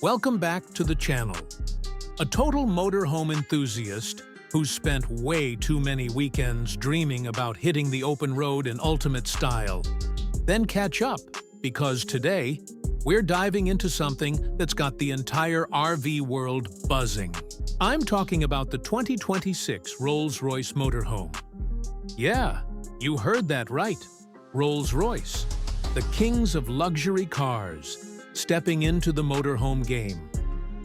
Welcome back to the channel. A total motorhome enthusiast who's spent way too many weekends dreaming about hitting the open road in ultimate style. Then catch up, because today, we're diving into something that's got the entire RV world buzzing. I'm talking about the 2026 Rolls Royce Motorhome. Yeah, you heard that right. Rolls Royce, the kings of luxury cars, stepping into the motorhome game.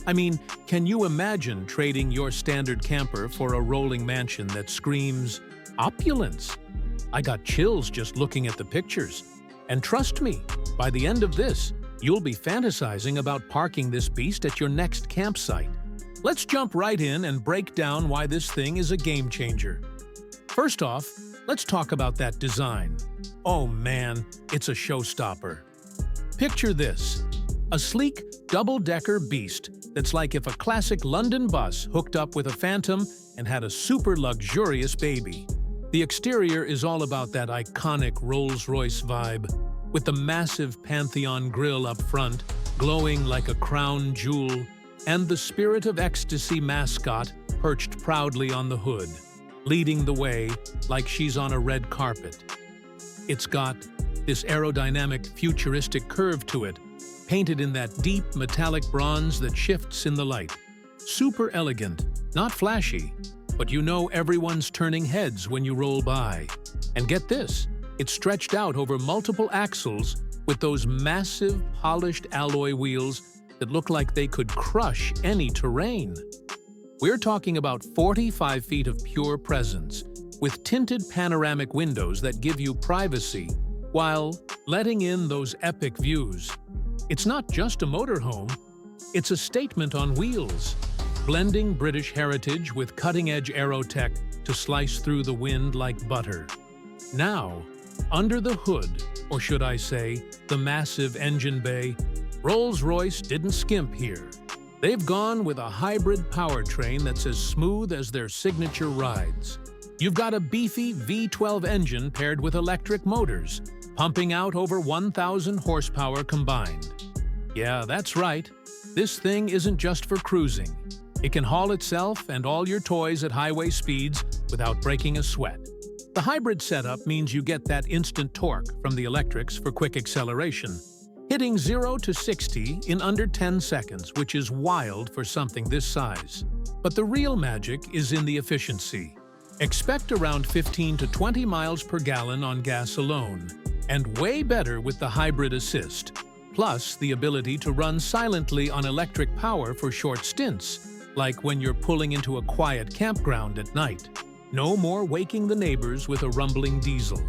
I mean, can you imagine trading your standard camper for a rolling mansion that screams opulence? I got chills just looking at the pictures. And trust me, by the end of this, you'll be fantasizing about parking this beast at your next campsite. Let's jump right in and break down why this thing is a game changer. First off, let's talk about that design. Oh man, it's a showstopper. Picture this, a sleek, double-decker beast that's like if a classic London bus hooked up with a Phantom and had a super luxurious baby. The exterior is all about that iconic Rolls Royce vibe, with the massive Pantheon grille up front, glowing like a crown jewel, and the Spirit of Ecstasy mascot perched proudly on the hood, leading the way like she's on a red carpet. It's got this aerodynamic, futuristic curve to it, painted in that deep metallic bronze that shifts in the light. Super elegant, not flashy, but you know everyone's turning heads when you roll by. And get this, it's stretched out over multiple axles with those massive polished alloy wheels that look like they could crush any terrain. We're talking about 45 feet of pure presence, with tinted panoramic windows that give you privacy while letting in those epic views. It's not just a motorhome, it's a statement on wheels, blending British heritage with cutting-edge aero tech to slice through the wind like butter. Now, under the hood, or should I say, the massive engine bay, Rolls-Royce didn't skimp here. They've gone with a hybrid powertrain that's as smooth as their signature rides. You've got a beefy V12 engine paired with electric motors, pumping out over 1,000 horsepower combined. Yeah, that's right. This thing isn't just for cruising. It can haul itself and all your toys at highway speeds without breaking a sweat. The hybrid setup means you get that instant torque from the electrics for quick acceleration, hitting 0 to 60 in under 10 seconds, which is wild for something this size. But the real magic is in the efficiency. Expect around 15 to 20 miles per gallon on gas alone, and way better with the hybrid assist, plus the ability to run silently on electric power for short stints, like when you're pulling into a quiet campground at night. No more waking the neighbors with a rumbling diesel.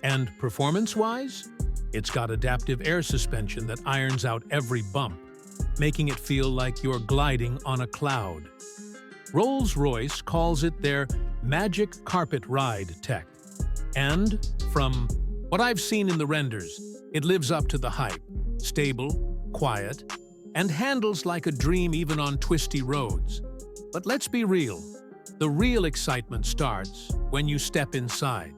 And performance-wise, it's got adaptive air suspension that irons out every bump, making it feel like you're gliding on a cloud. Rolls-Royce calls it their magic carpet ride tech. And from what I've seen in the renders, it lives up to the hype. Stable, quiet, and handles like a dream even on twisty roads. But let's be real. The real excitement starts when you step inside.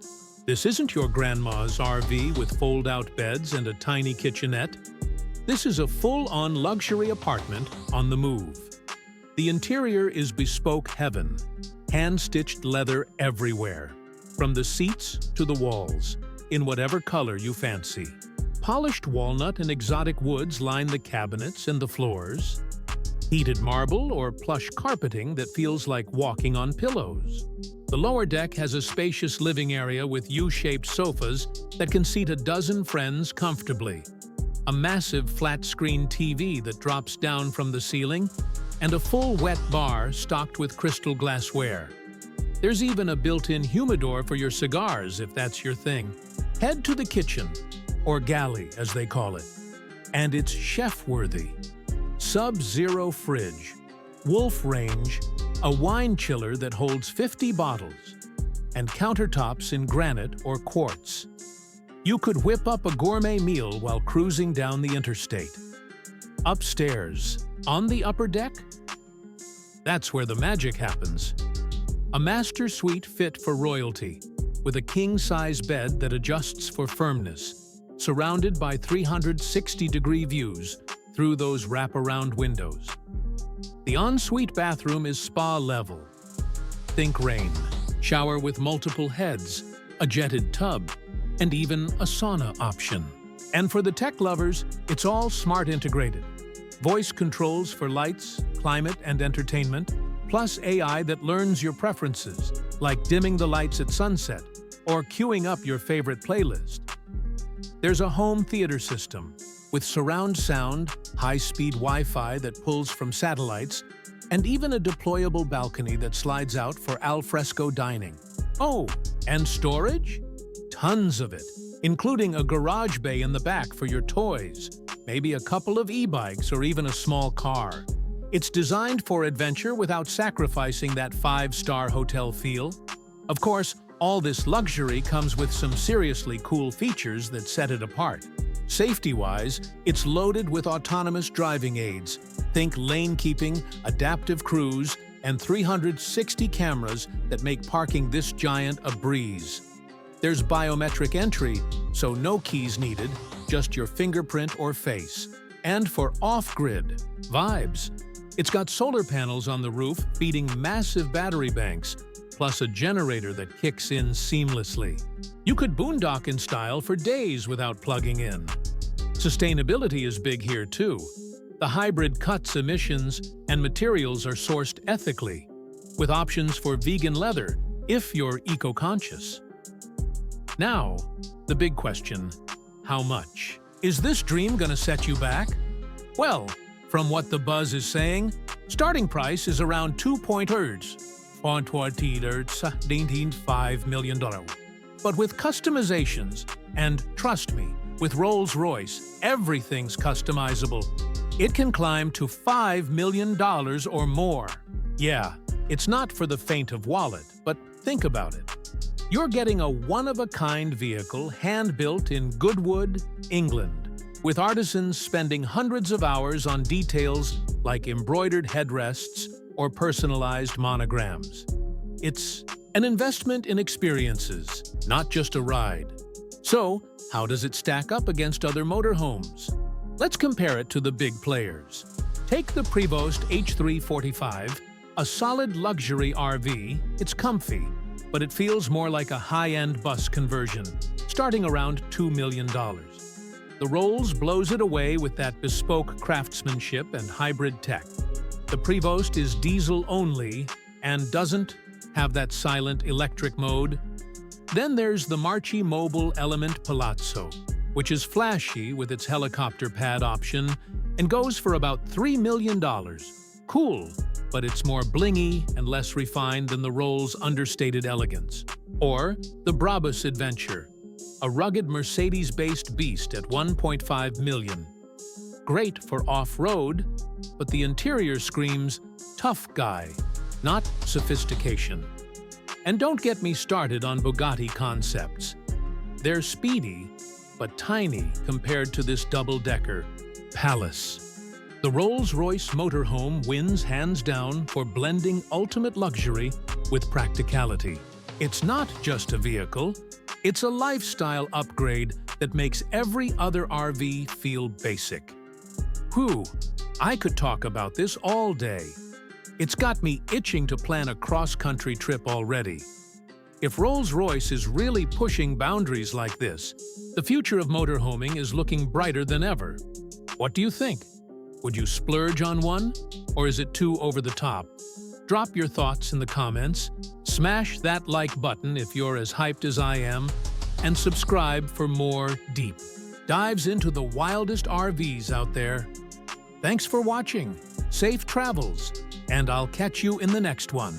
This isn't your grandma's RV with fold-out beds and a tiny kitchenette. This is a full-on luxury apartment on the move. The interior is bespoke heaven, hand-stitched leather everywhere, from the seats to the walls, in whatever color you fancy. Polished walnut and exotic woods line the cabinets and the floors. Heated marble or plush carpeting that feels like walking on pillows. The lower deck has a spacious living area with U-shaped sofas that can seat a dozen friends comfortably. A massive flat-screen TV that drops down from the ceiling, and a full wet bar stocked with crystal glassware. There's even a built-in humidor for your cigars if that's your thing. Head to the kitchen, or galley as they call it, and it's chef-worthy. Sub-zero fridge, wolf range, a wine chiller that holds 50 bottles, and countertops in granite or quartz. You could whip up a gourmet meal while cruising down the interstate. Upstairs, on the upper deck, that's where the magic happens. A master suite fit for royalty, with a king-size bed that adjusts for firmness, surrounded by 360-degree views through those wraparound windows. The ensuite bathroom is spa-level. Think rain, shower with multiple heads, a jetted tub, and even a sauna option. And for the tech lovers, it's all smart integrated. Voice controls for lights, climate, and entertainment, plus AI that learns your preferences, like dimming the lights at sunset or queuing up your favorite playlist. There's a home theater system with surround sound, high-speed Wi-Fi that pulls from satellites, and even a deployable balcony that slides out for al fresco dining. Oh, and storage? Tons of it, including a garage bay in the back for your toys, maybe a couple of e-bikes or even a small car. It's designed for adventure without sacrificing that five-star hotel feel. Of course, all this luxury comes with some seriously cool features that set it apart. Safety-wise, it's loaded with autonomous driving aids. Think lane keeping, adaptive cruise, and 360 cameras that make parking this giant a breeze. There's biometric entry, so no keys needed, just your fingerprint or face. And for off-grid vibes, it's got solar panels on the roof feeding massive battery banks, plus a generator that kicks in seamlessly. You could boondock in style for days without plugging in. Sustainability is big here too. The hybrid cuts emissions and materials are sourced ethically, with options for vegan leather if you're eco-conscious. Now, the big question, how much? Is this dream gonna set you back? Well, from what the buzz is saying, starting price is around $2.5 million. But with customizations, and trust me, with Rolls Royce, everything's customizable. It can climb to $5 million or more. Yeah, it's not for the faint of wallet, but think about it. You're getting a one-of-a-kind vehicle hand-built in Goodwood, England, with artisans spending hundreds of hours on details like embroidered headrests or personalized monograms. It's an investment in experiences, not just a ride. So, how does it stack up against other motorhomes? Let's compare it to the big players. Take the Prevost H345, a solid luxury RV. It's comfy, but it feels more like a high-end bus conversion, starting around $2 million. The Rolls blows it away with that bespoke craftsmanship and hybrid tech. The Prevost is diesel-only and doesn't have that silent electric mode. Then there's the Marchi Mobile Element Palazzo, which is flashy with its helicopter pad option and goes for about $3 million. Cool, but it's more blingy and less refined than the Rolls' understated elegance. Or the Brabus Adventure, a rugged Mercedes-based beast at $1.5 million. Great for off-road, but the interior screams tough guy, not sophistication. And don't get me started on Bugatti concepts. They're speedy, but tiny compared to this double-decker Palace. The Rolls Royce Motorhome wins hands down for blending ultimate luxury with practicality. It's not just a vehicle, it's a lifestyle upgrade that makes every other RV feel basic. Whew, I could talk about this all day. It's got me itching to plan a cross-country trip already. If Rolls-Royce is really pushing boundaries like this, the future of motorhoming is looking brighter than ever. What do you think? Would you splurge on one? Or is it too over the top? Drop your thoughts in the comments, smash that like button if you're as hyped as I am, and subscribe for more deep dives into the wildest RVs out there. Thanks for watching, safe travels, and I'll catch you in the next one.